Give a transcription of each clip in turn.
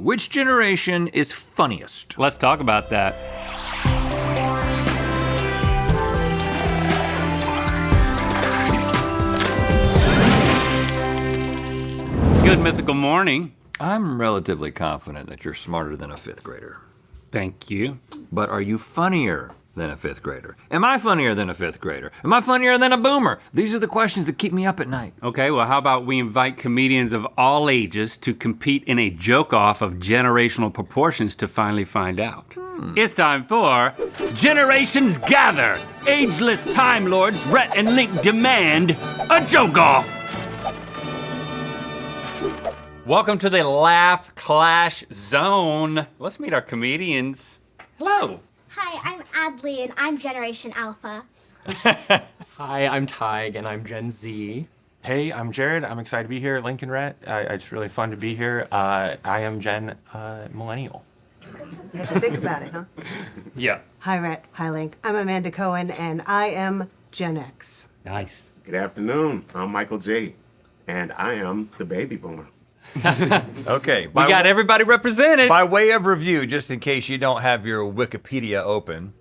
which generation is funniest? Let's talk about that. Good mythical morning. I'm relatively confident that you're smarter than a 5th grader. Thank you. But are you funnier than a 5th grader? Am I funnier than a 5th grader? Am I funnier than a boomer? These are the questions that keep me up at night. Okay, well, how about we invite comedians of all ages to compete in a joke-off of generational proportions to finally find out. It's time for Generations Gather. Ageless Time Lords, Rhett and Link demand a joke-off. Welcome to the Laugh Clash Zone. Let's meet our comedians. Hello. Hi, I'm Adley and I'm Generation Alpha. Hi, I'm Tig and I'm Gen Z. Hey, I'm Jared. I'm excited to be here at Lincoln Rhett. It's really fun to be here. I am Gen Millennial. You have to think about it, huh? Yeah. Hi, Rhett. Hi, Link. I'm Amanda Cohen, and I am Gen X. Nice. Good afternoon. I'm Michael J. And I am the baby boomer. Okay. We got everybody represented. By way of review, just in case you don't have your Wikipedia open,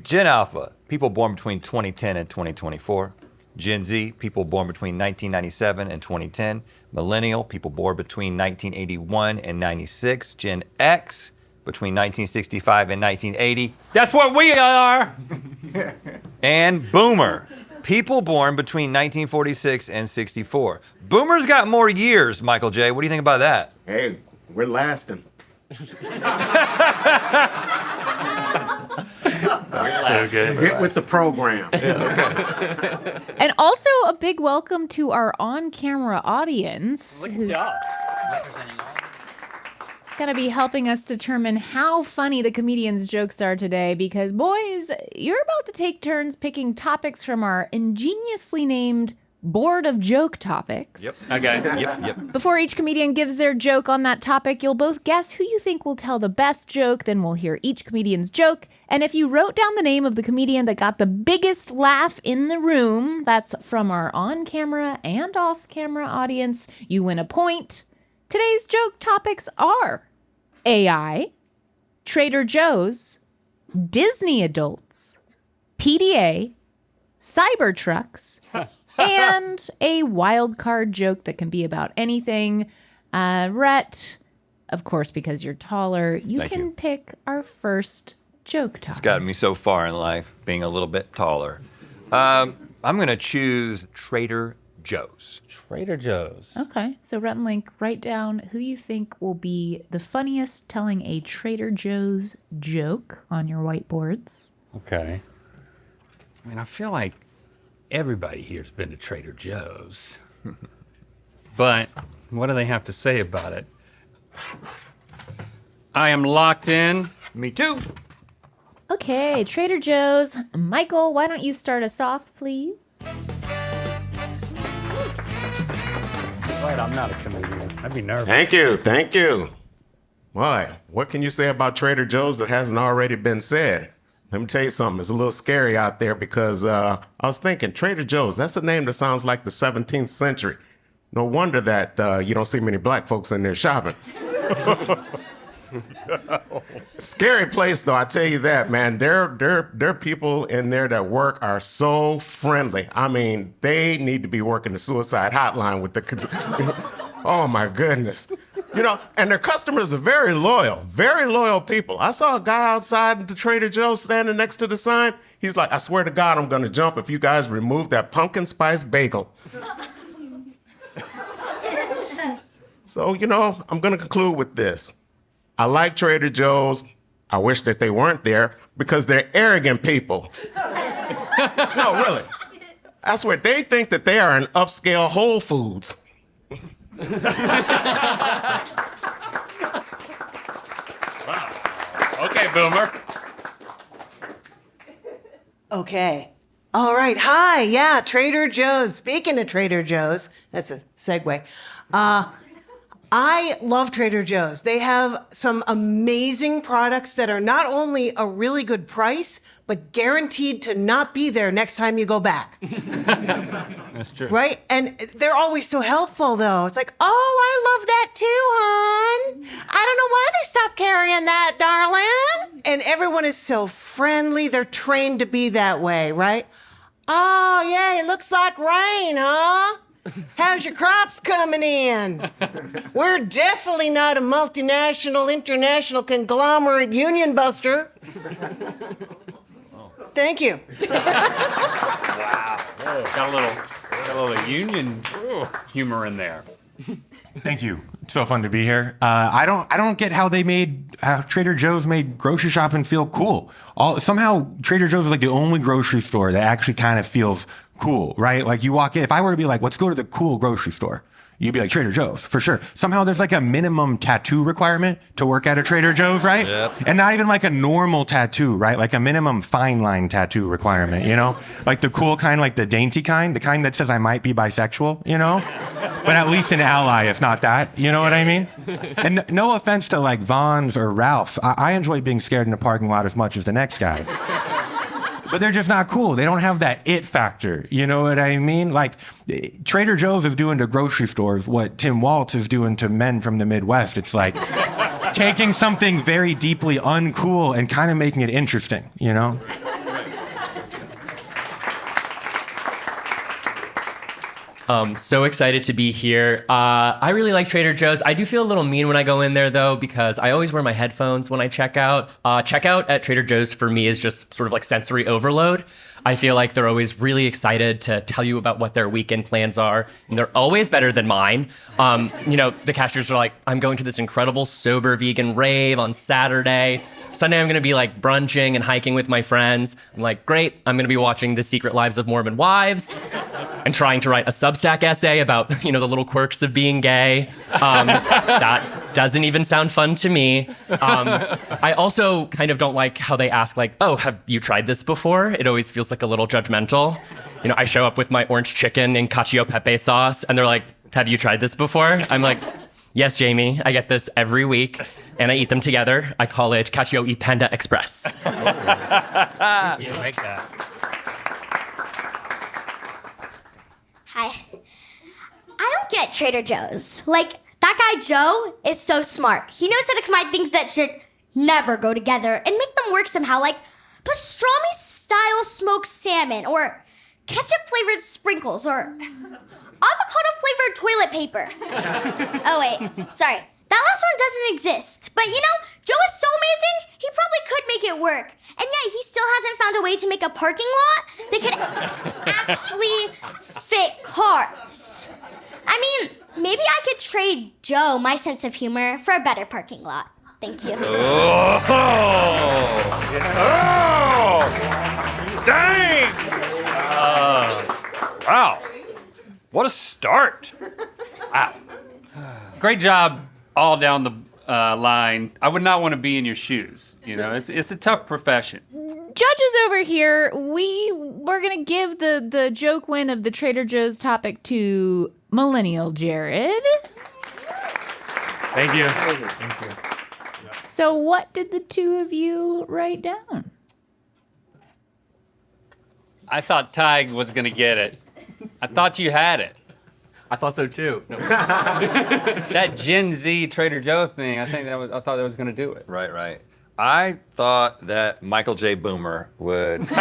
Gen Alpha, people born between 2010 and 2024. Gen Z, people born between 1997 and 2010. Millennial, people born between 1981 and 96. Gen X, between 1965 and 1980. That's what we are. And Boomer, people born between 1946 and 64. Boomers got more years, Michael J. What do you think about that? Hey, we're lasting. So good. Get with the program. And also a big welcome to our on-camera audience who's gonna be helping us determine how funny the comedians' jokes are today because, boys, you're about to take turns picking topics from our ingeniously named board of joke topics. Yep. Okay. Yep. Before each comedian gives their joke on that topic, you'll both guess who you think will tell the best joke, then we'll hear each comedian's joke. And if you wrote down the name of the comedian that got the biggest laugh in the room, that's from our on-camera and off-camera audience, you win a point. Today's joke topics are AI, Trader Joe's, Disney adults, PDA, Cybertrucks, and a wild card joke that can be about anything. Rhett, of course, because you're taller, you Thank can you. pick our first joke topic. It's gotten me so far in life, being a little bit taller. I'm gonna choose Trader Joe's. Trader Joe's. Okay, so Rhett and Link, write down who you think will be the funniest telling a Trader Joe's joke on your whiteboards. Okay. I mean, I feel like everybody here's been to Trader Joe's. But what do they have to say about it? I am locked in. Me too. Okay, Trader Joe's. Michael, why don't you start us off, please? Right, I'm not a comedian. I'd be nervous. Thank you. Why? What can you say about Trader Joe's that hasn't already been said? Let me tell you something. It's a little scary out there because I was thinking Trader Joe's, that's a name that sounds like the 17th century. No wonder that you don't see many black folks in there shopping. Scary place, though, I tell you that, man. There are people in there that work are so friendly. I mean, they need to be working the suicide hotline with the... Oh, my goodness. You know, and their customers are very loyal people. I saw a guy outside the Trader Joe's standing next to the sign. He's like, I swear to God, I'm going to jump if you guys remove that pumpkin spice bagel. So, you know, I'm going to conclude with this. I like Trader Joe's. I wish that they weren't there because they're arrogant people. No, really. I swear, they think that they are an upscale Whole Foods. Wow. Okay, Boomer. Okay. All right. Hi. Yeah, Trader Joe's. Speaking of Trader Joe's, that's a segue. I love Trader Joe's. They have some amazing products that are not only a really good price, but guaranteed to not be there next time you go back. That's true. Right? And they're always so helpful, though. It's like, oh, I love that too, hon. carrying that, darling. And everyone is so friendly. They're trained to be that way, right? Oh, yeah, it looks like rain, huh? How's your crops coming in? We're definitely not a multinational, international conglomerate union buster. Thank you. Got a little union humor in there. Thank you. It's so fun to be here. I don't get how Trader Joe's made grocery shopping feel cool. Somehow Trader Joe's is like the only grocery store that actually kind of feels cool, right? Like you walk in, if I were to be like, let's go to the cool grocery store, you'd be like, Trader Joe's, for sure. Somehow there's like a minimum tattoo requirement to work at a Trader Joe's, right? Yep. And not even like a normal tattoo, right? Like a minimum fine line tattoo requirement, you know? Like the cool kind, like the dainty kind, the kind that says I might be bisexual, you know? But at least an ally, if not that, you know what I mean? And no offense to like Vons or Ralph's, I enjoy being scared in the parking lot as much as the next guy. But they're just not cool. They don't have that it factor. You know what I mean? Like, Trader Joe's is doing to grocery stores what Tim Waltz is doing to men from the Midwest. It's like taking something very deeply uncool and kind of making it interesting, you know? So excited to be here. I really like Trader Joe's. I do feel a little mean when I go in there, though, because I always wear my headphones when I check out. Checkout at Trader Joe's for me is just sort of like sensory overload. I feel like they're always really excited to tell you about what their weekend plans are, and they're always better than mine. The cashiers are like, I'm going to this incredible sober vegan rave on Saturday. Sunday, I'm going to be like brunching and hiking with my friends. I'm like, great, I'm going to be watching The Secret Lives of Mormon Wives and trying to write a Substack essay about, the little quirks of being gay. That doesn't even sound fun to me. I also kind of don't like how they ask, like, oh, have you tried this before? It always feels like a little judgmental. I show up with my orange chicken and cacio pepe sauce, and they're like, have you tried this before? I'm like, yes, Jamie, I get this every week, and I eat them together. I call it Cacio e Panda Express. You like that. Hi. I don't get Trader Joe's. Like, that guy Joe is so smart. He knows how to combine things that should never go together and make them work somehow, like pastrami-style smoked salmon, or ketchup-flavored sprinkles, or avocado-flavored toilet paper. Oh, wait. Sorry. That last one doesn't exist. But Joe is so amazing, he probably could make it work. And yet, he still hasn't found a way to make a parking lot that could actually fit cars. I mean, maybe I could trade Joe my sense of humor for a better parking lot. Thank you. Oh! Dang! Wow. What a start. Wow. Great job all down the line. I would not want to be in your shoes. It's a tough profession. Judges over here, we're gonna give the joke win of the Trader Joe's topic to Millennial Jared. Thank you. So what did the two of you write down? I thought Tig was going to get it. I thought you had it. I thought so, too. No. That Gen Z Trader Joe thing, I thought that was going to do it. Right. I thought that Michael J. Boomer would do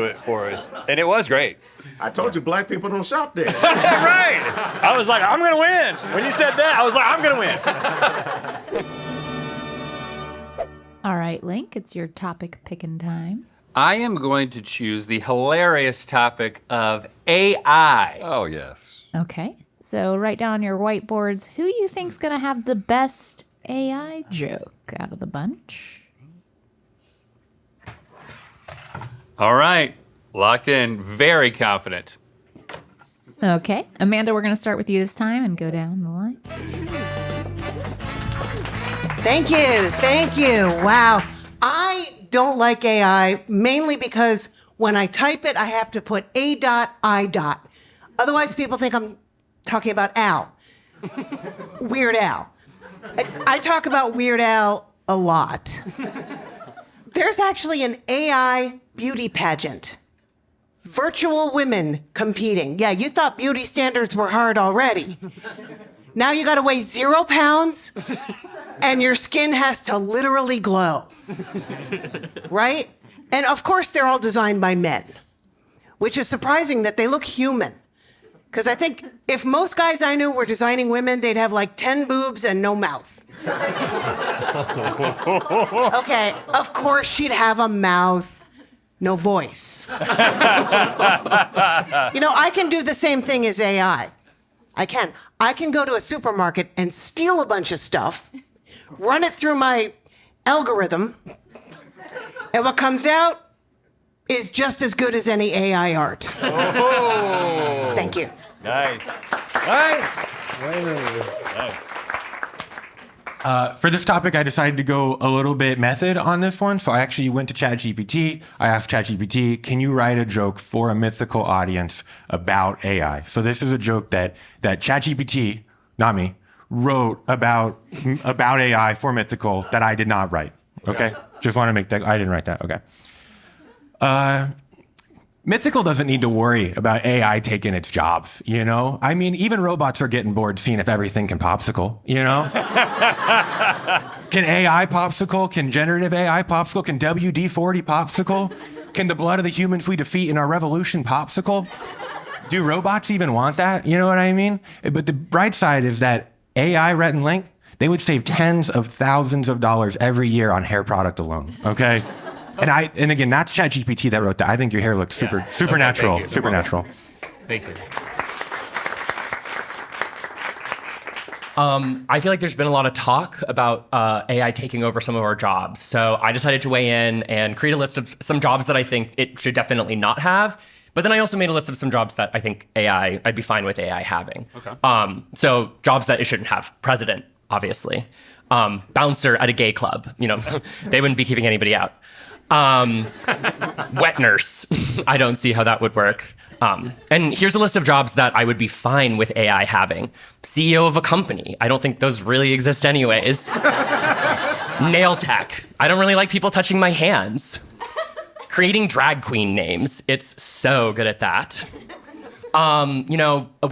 it for us, and it was great. I told you black people don't shop there. Right. I was like, I'm gonna win. When you said that, I was like, I'm gonna win. All right, Link, it's your topic picking time. I am going to choose the hilarious topic of AI. Oh yes. Okay, so write down on your whiteboards who you think's gonna have the best AI joke out of the bunch. All right. Locked in. Very confident. Okay, Amanda, we're gonna start with you this time and go down the line. Thank you. Wow. I don't like AI mainly because when I type it, I have to put A dot, I dot. Otherwise, people think I'm talking about Al. Weird Al. I talk about Weird Al a lot. There's actually an AI beauty pageant. Virtual women competing. Yeah, you thought beauty standards were hard already. Now you got to weigh 0 pounds, and your skin has to literally glow. Right? And of course, they're all designed by men, which is surprising that they look human. Because I think if most guys I knew were designing women, they'd have like 10 boobs and no mouth. Okay, of course she'd have a mouth, no voice. I can do the same thing as AI. I can go to a supermarket and steal a bunch of stuff, run it through my algorithm, and what comes out is just as good as any AI art. Oh. Thank you. Nice. Nice. For this topic, I decided to go a little bit method on this one. So I actually went to ChatGPT. I asked ChatGPT, can you write a joke for a mythical audience about AI? So this is a joke that ChatGPT, not me, wrote about AI for Mythical that I did not write. Okay? Just want to make that, I didn't write that. Okay. Mythical doesn't need to worry about AI taking its jobs, I mean, even robots are getting bored seeing if everything can popsicle, Can AI popsicle? Can generative AI popsicle? Can WD-40 popsicle? Can the blood of the humans we defeat in our revolution popsicle? Do robots even want that? You know what I mean? But the bright side is that AI Rhett and Link, they would save tens of thousands of dollars every year on hair product alone, okay? And again, that's ChatGPT that wrote that. I think your hair looks supernatural. Okay, supernatural. Thank you. I feel like there's been a lot of talk about AI taking over some of our jobs. So I decided to weigh in and create a list of some jobs that I think it should definitely not have. But then I also made a list of some jobs that I think I'd be fine with AI having. Okay. So jobs that it shouldn't have. President, obviously. Bouncer at a gay club. They wouldn't be keeping anybody out. Wet nurse. I don't see how that would work. And here's a list of jobs that I would be fine with AI having. CEO of a company. I don't think those really exist anyways. Nail tech. I don't really like people touching my hands. Creating drag queen names. It's so good at that. When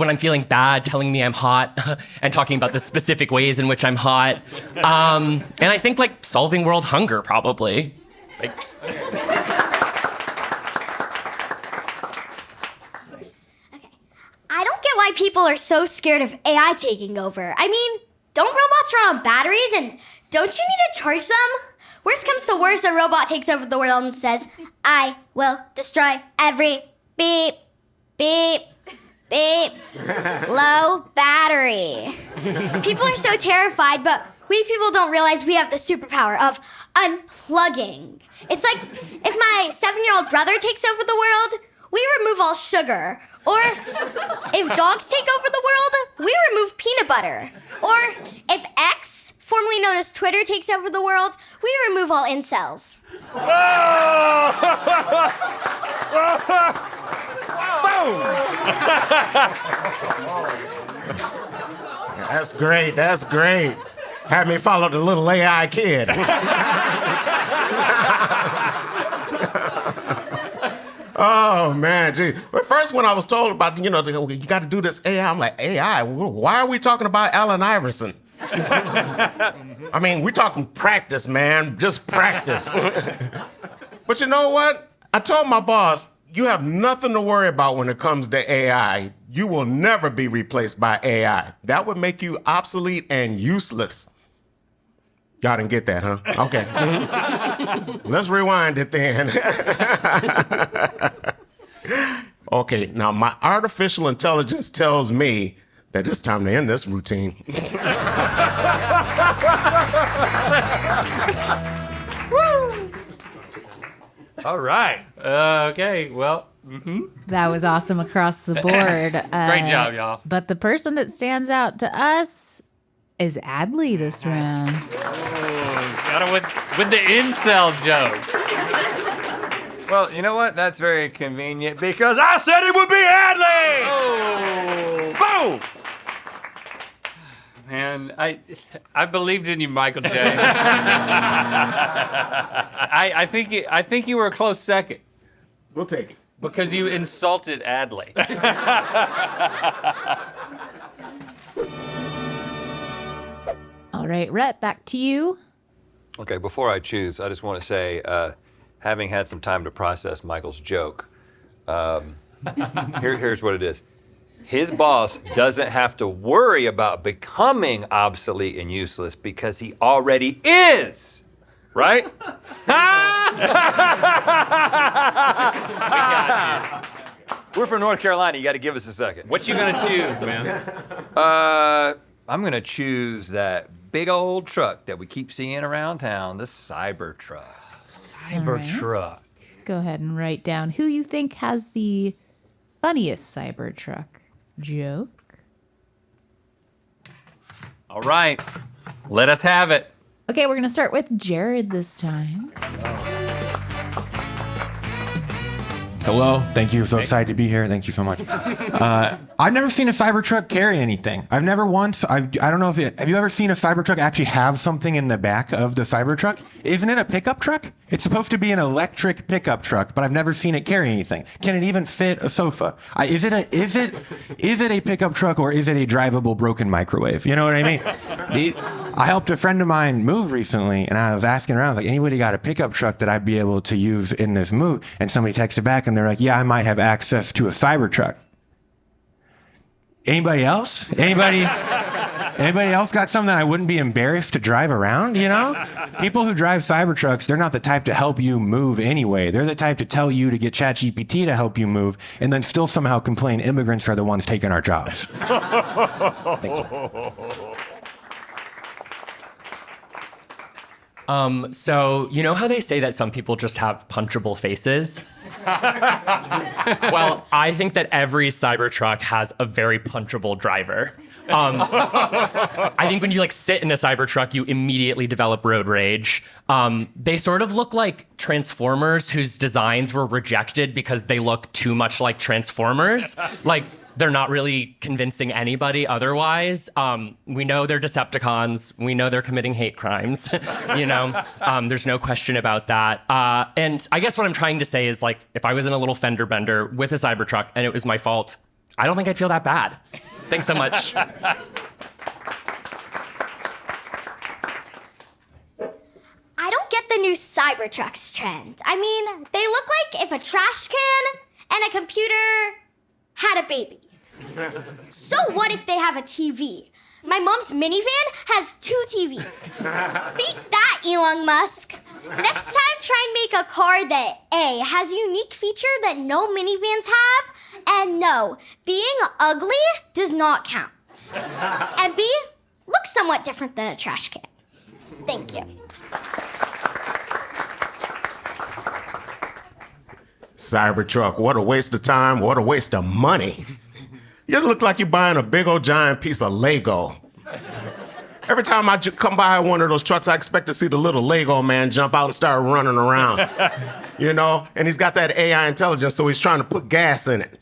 I'm feeling bad, telling me I'm hot and talking about the specific ways in which I'm hot. And I think solving world hunger probably. Thanks. I don't get why people are so scared of AI taking over. I mean, don't robots run on batteries, and don't you need to charge them? Worst comes to worst, a robot takes over the world and says, I will destroy every beep, beep, beep, low battery. People are so terrified, but we people don't realize we have the superpower of unplugging. It's like if my 7-year-old brother takes over the world, we remove all sugar. Or if dogs take over the world, we remove peanut butter. Or if X, formerly known as Twitter, takes over the world, we remove all incels. Boom! That's great. That's great. Had me follow the little AI kid. Oh, man, geez. But first, when I was told about, you got to do this AI, I'm like, AI? Why are we talking about Allen Iverson? I mean, we're talking practice, man. Just practice. But you know what? I told my boss, you have nothing to worry about when it comes to AI. You will never be replaced by AI. That would make you obsolete and useless. Y'all didn't get that, huh? Okay. Let's rewind it then. Okay, now my artificial intelligence tells me that it's time to end this routine. All right. Okay, well, That was awesome across the board. great job, y'all. But the person that stands out to us is Adley this round. Got it with the incel joke. Well, you know what? That's very convenient because I said it would be Adley! Oh. Boom! Man, I believed in you, Michael J. I think you were a close second We'll take it. because you insulted Adley. All right, Rhett, back to you. Okay, before I choose, I just want to say, having had some time to process Michael's joke, here's what it is. His boss doesn't have to worry about becoming obsolete and useless because he already is, right? We're from North Carolina. You got to give us a second. What you gonna choose, man? I'm going to choose that big old truck that we keep seeing around town, the Cybertruck. Cybertruck. Go ahead and write down who you think has the funniest Cybertruck joke. All right, let us have it. Okay, we're going to start with Jared this time. Hello. Thank you. So excited to be here. Thank you so much. I've never seen a Cybertruck carry anything. I don't know if have you ever seen a Cybertruck actually have something in the back of the Cybertruck? Isn't it a pickup truck? It's supposed to be an electric pickup truck, but I've never seen it carry anything. Can it even fit a sofa? Is it a pickup truck or is it a drivable broken microwave? You know what I mean? I helped a friend of mine move recently, and I was asking around, like, anybody got a pickup truck that I'd be able to use in this move? And somebody texted back, and they're like, yeah, I might have access to a Cybertruck. Anybody else? Anybody else got something that I wouldn't be embarrassed to drive around, you know? People who drive Cybertrucks, they're not the type to help you move anyway. They're the type to tell you to get ChatGPT to help you move and then still somehow complain immigrants are the ones taking our jobs. Thanks. So you know how they say that some people just have punchable faces? Well, I think that every Cybertruck has a very punchable driver. I think when you sit in a Cybertruck, you immediately develop road rage. They sort of look like Transformers whose designs were rejected because they look too much like Transformers. They're not really convincing anybody otherwise. We know they're Decepticons. We know they're committing hate crimes. There's no question about that. And I guess what I'm trying to say is, if I was in a little fender bender with a Cybertruck and it was my fault, I don't think I'd feel that bad. Thanks so much. I don't get the new Cybertrucks trend. I mean, they look like if a trash can and a computer had a baby. So what if they have a TV? My mom's minivan has 2 TVs. Beat that, Elon Musk. Next time, try and make a car that A, has a unique feature that no minivans have, and no, being ugly does not count. And B, looks somewhat different than a trash can. Thank you. Cybertruck, what a waste of time, what a waste of money. You just look like you're buying a big old giant piece of Lego. Every time I come by one of those trucks, I expect to see the little Lego man jump out and start running around. And he's got that AI intelligence, so he's trying to put gas in it.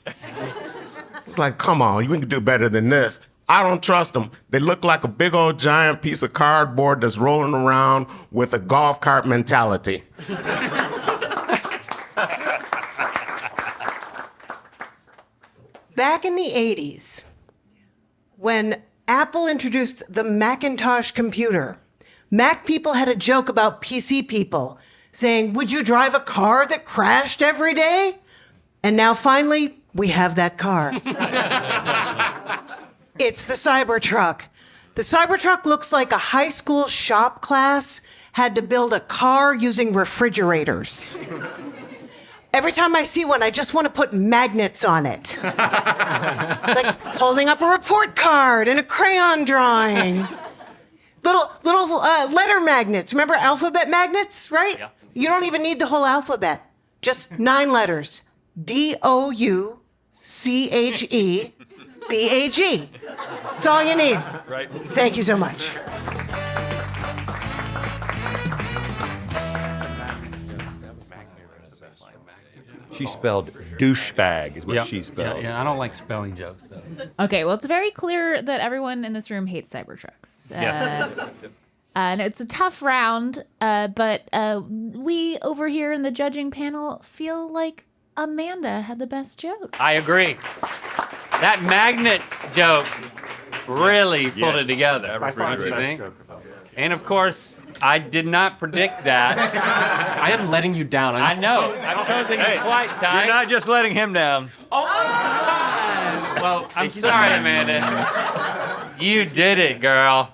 It's like, come on, you can do better than this. I don't trust them. They look like a big old giant piece of cardboard that's rolling around with a golf cart mentality. Back in the 80s, when Apple introduced the Macintosh computer, Mac people had a joke about PC people, saying, would you drive a car that crashed every day? And now finally, we have that car. It's the Cybertruck. The Cybertruck looks like a high school shop class had to build a car using refrigerators. Every time I see one, I just want to put magnets on it. Like holding up a report card and a crayon drawing. Little letter magnets. Remember alphabet magnets, right? Yeah. You don't even need the whole alphabet. Just 9 letters. DOUCHEBAG. That's all you need. Right. Thank you so much. She spelled douchebag is what she spelled. Yeah, I don't like spelling jokes, though. Okay, well, it's very clear that everyone in this room hates Cybertrucks. Yes. And it's a tough round, but we over here in the judging panel feel like Amanda had the best joke. I agree. That magnet joke really pulled it together. That refrigerator. Don't you think? And of course, I did not predict that. I am letting you down. I know. I'm choosing you twice, Ty. You're not just letting him down. Well, I'm sorry, Amanda. You did it, girl.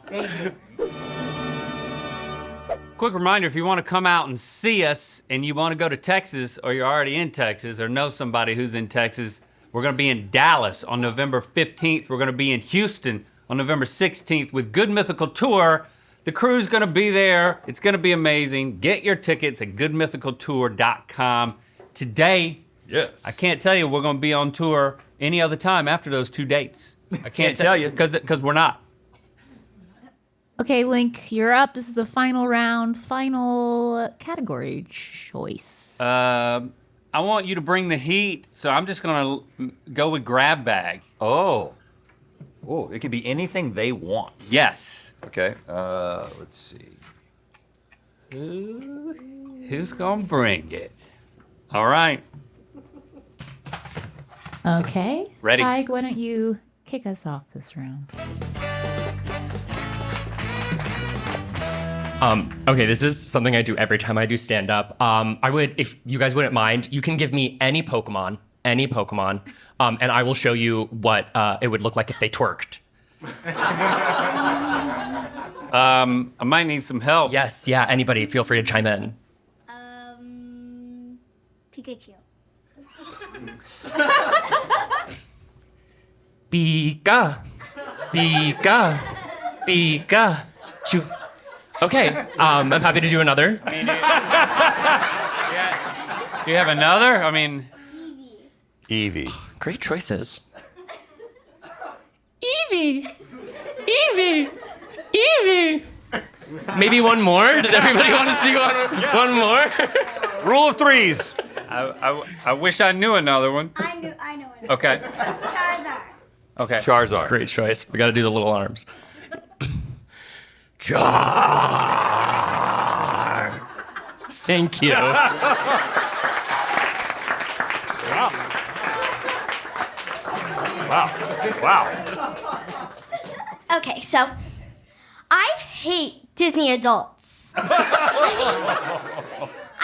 Quick reminder, if you want to come out and see us and you want to go to Texas or you're already in Texas or know somebody who's in Texas, we're going to be in Dallas on November 15th. We're going to be in Houston on November 16th with Good Mythical Tour. The crew's going to be there. It's going to be amazing. Get your tickets at goodmythicaltour.com. Today, Yes. I can't tell you we're going to be on tour any other time after those 2 dates. I can't tell you. because we're not. Okay, Link, you're up. This is the final round, final category choice. I want you to bring the heat, so I'm just going to go with grab bag. Oh, it could be anything they want. Yes. Okay. Let's see. Who's going to bring it? All right. Okay. Ready. Tig, why don't you kick us off this round? Okay, this is something I do every time I do stand up. I would, if you guys wouldn't mind, you can give me any Pokemon, and I will show you what it would look like if they twerked. I might need some help. Yes, yeah, anybody, feel free to chime in. Pikachu. Pika, Pika, Pika, Chu. Okay, I'm happy to do another. Do you have another? I mean, Eevee. Great choices. Eevee, Eevee, Eevee. Maybe one more? Does everybody want to see one more? Rule of threes. I wish I knew another one. I know it. Okay. Charizard. Okay. Charizard. Great choice. We got to do the little arms. Thank you. Wow. Okay, so I hate Disney adults. I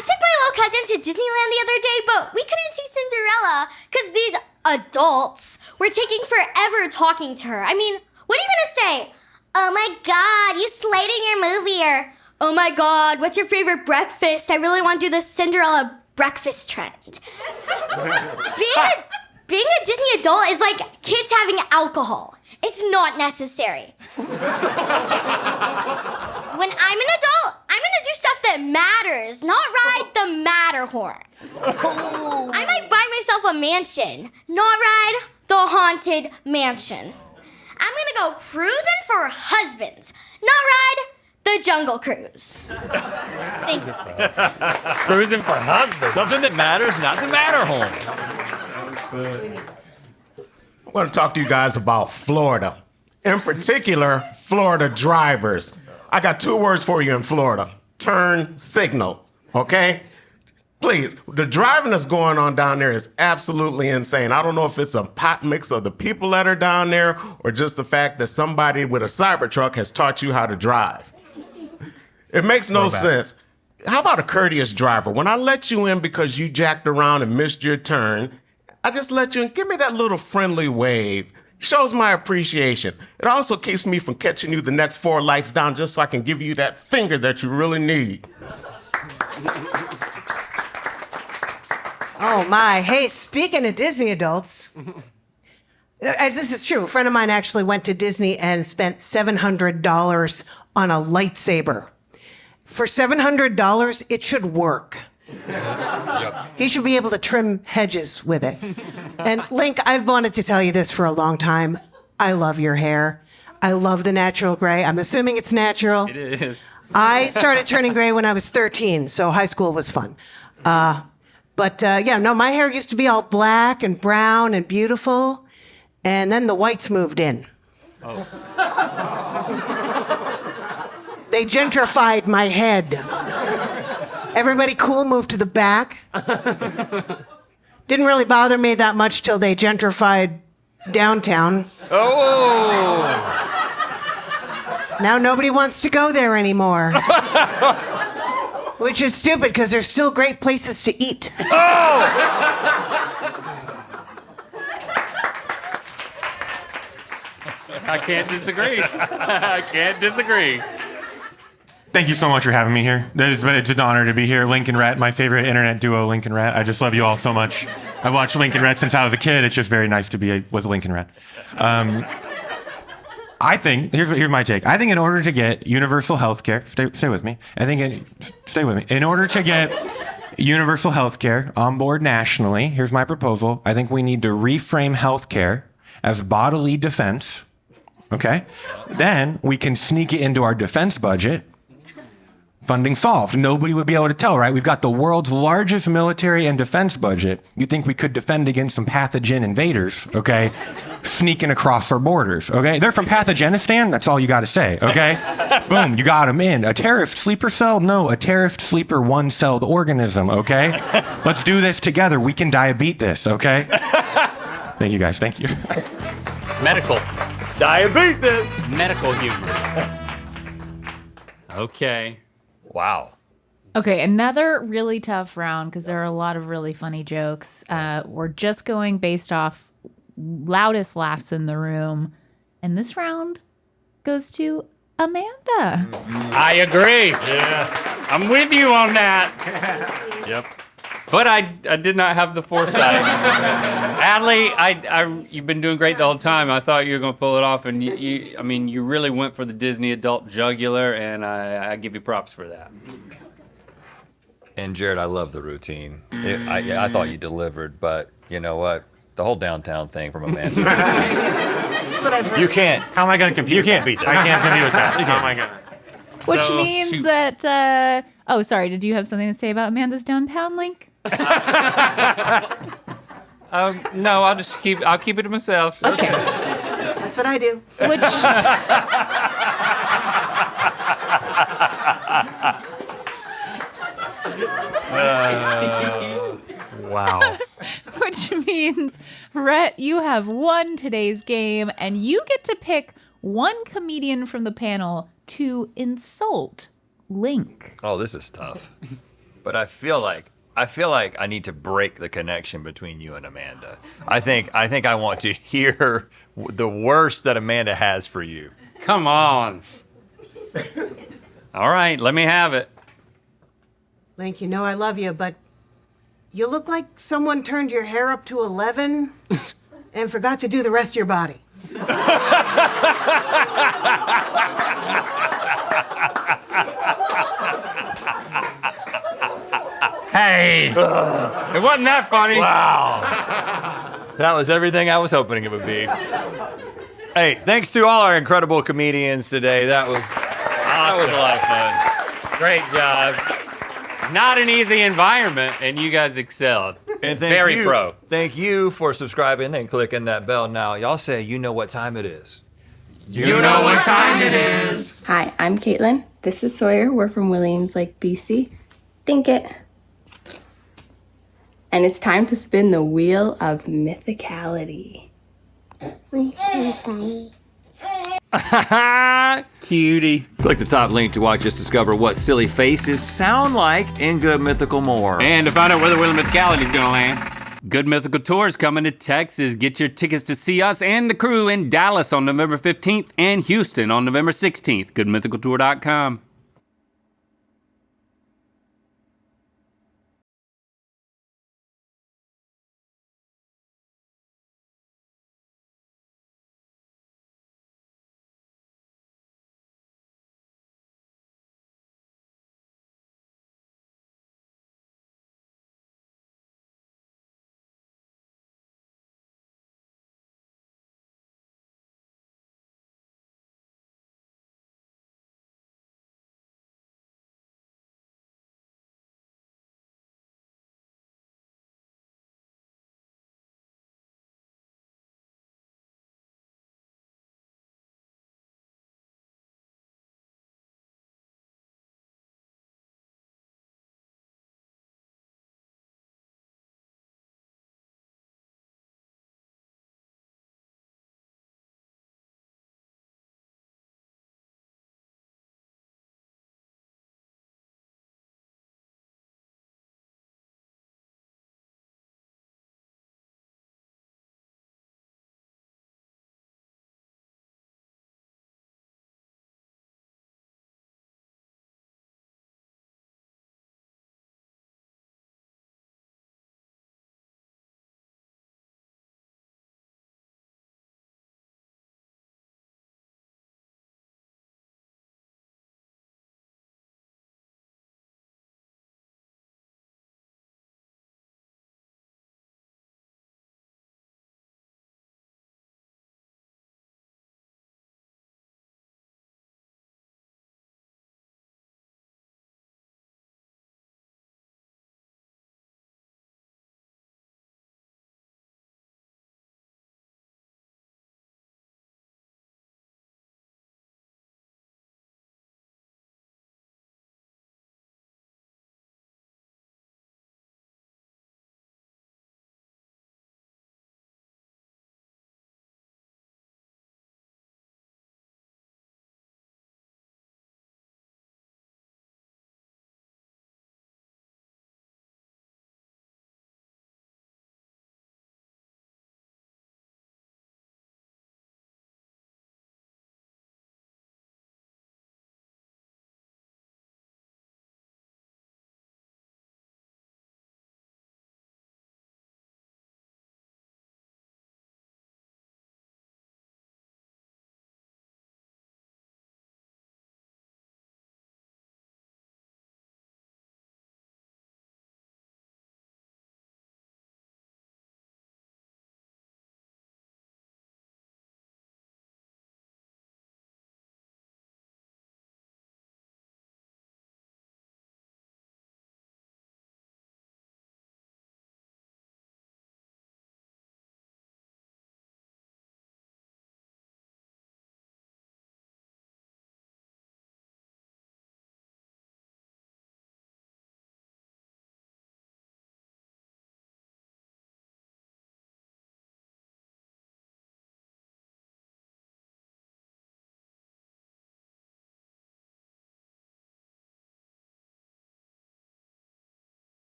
took my little cousin to Disneyland the other day, but we couldn't see Cinderella because these adults were taking forever talking to her. I mean, what are you gonna say? Oh my God, you slayed in your movie, or oh my God, what's your favorite breakfast? I really want to do the Cinderella breakfast trend. Being a Disney adult is like kids having alcohol. It's not necessary. When I'm an adult, I'm gonna do stuff that matters, not ride the Matterhorn. I might buy myself a mansion, not ride the Haunted Mansion. I'm gonna go cruising for husbands, not ride the Jungle Cruise. Thank you. Cruising for husbands. Something that matters, not the Matterhorn. I want to talk to you guys about Florida. In particular, Florida drivers. I got 2 words for you in Florida. Turn signal, okay? Please, the driving that's going on down there is absolutely insane. I don't know if it's a pot mix of the people that are down there or just the fact that somebody with a Cybertruck has taught you how to drive. It makes no sense. How about a courteous driver? When I let you in because you jacked around and missed your turn, I just let you in. Give me that little friendly wave. Shows my appreciation. It also keeps me from catching you the next 4 lights down just so I can give you that finger that you really need. Oh my. Hey, speaking of Disney adults, this is true. A friend of mine actually went to Disney and spent $700 on a lightsaber. For $700, it should work. He should be able to trim hedges with it. And Link, I've wanted to tell you this for a long time. I love your hair. I love the natural gray. I'm assuming it's natural. It is. I started turning gray when I was 13, so high school was fun. My hair used to be all black and brown and beautiful, and then the whites moved in. Oh. They gentrified my head. Everybody cool moved to the back. Didn't really bother me that much till they gentrified downtown. Oh! Now nobody wants to go there anymore. Which is stupid because there's still great places to eat. I can't disagree. I can't disagree. Thank you so much for having me here. It's an honor to be here. Link and Rhett, my favorite internet duo, Link and Rhett. I just love you all so much. I've watched Link and Rhett since I was a kid. It's just very nice to be with Link and Rhett. I think, here's my take. I think in order to get universal health care, stay with me. Stay with me. In order to get universal health care on board nationally, here's my proposal. I think we need to reframe health care as bodily defense, okay? Then we can sneak it into our defense budget. Funding solved. Nobody would be able to tell, right? We've got the world's largest military and defense budget. You'd think we could defend against some pathogen invaders, okay? Sneaking across our borders, okay? They're from Pathogenistan. That's all you got to say, okay? Boom, you got them in. A terrorist sleeper cell? No, a terrorist sleeper one-celled organism, okay? Let's do this together. We can beat this, okay? Thank you, guys. Thank you. Medical. Beat this. Medical humor. Okay. Wow. Okay, another really tough round because there are a lot of really funny jokes. We're just going based off loudest laughs in the room. And this round goes to Amanda. I agree. Yeah. I'm with you on that. Yep. But I did not have the foresight. Adley, you've been doing great the whole time. I thought you were going to pull it off, and you really went for the Disney adult jugular, and I give you props for that. And Jared, I love the routine. I thought you delivered, but you know what? The whole downtown thing from Amanda. That's what I've heard. You can't. How am I going to compete? You can't beat that. I can't compete with that. How am I going to? Which So, means shoot. that, oh, sorry, did you have something to say about Amanda's downtown link? No, I'll keep it to myself. Okay. That's what I do. Which, Wow. which means, Rhett, you have won today's game, and you get to pick one comedian from the panel to insult Link. Oh, this is tough. But I feel like I need to break the connection between you and Amanda. I think I want to hear the worst that Amanda has for you. Come on. All right, let me have it. Link, you know I love you, but you look like someone turned your hair up to 11 and forgot to do the rest of your body. Hey, it wasn't that funny. Wow. That was everything I was hoping it would be. Hey, thanks to all our incredible comedians today. That was a lot of fun. Great job. Not an easy environment, and you guys excelled. And Very pro. Thank you for subscribing and clicking that bell. Now, y'all say you know what time it is. You know what time it is. Hi, I'm Caitlin. This is Sawyer. We're from Williams Lake, BC. Think it. And it's time to spin the wheel of mythicality. Cutie. Click the top link to watch us discover what silly faces sound like in Good Mythical More. And to find out where the wheel of mythicality is going to land. Good Mythical Tour is coming to Texas. Get your tickets to see us and the crew in Dallas on November 15th and Houston on November 16th. GoodMythicalTour.com.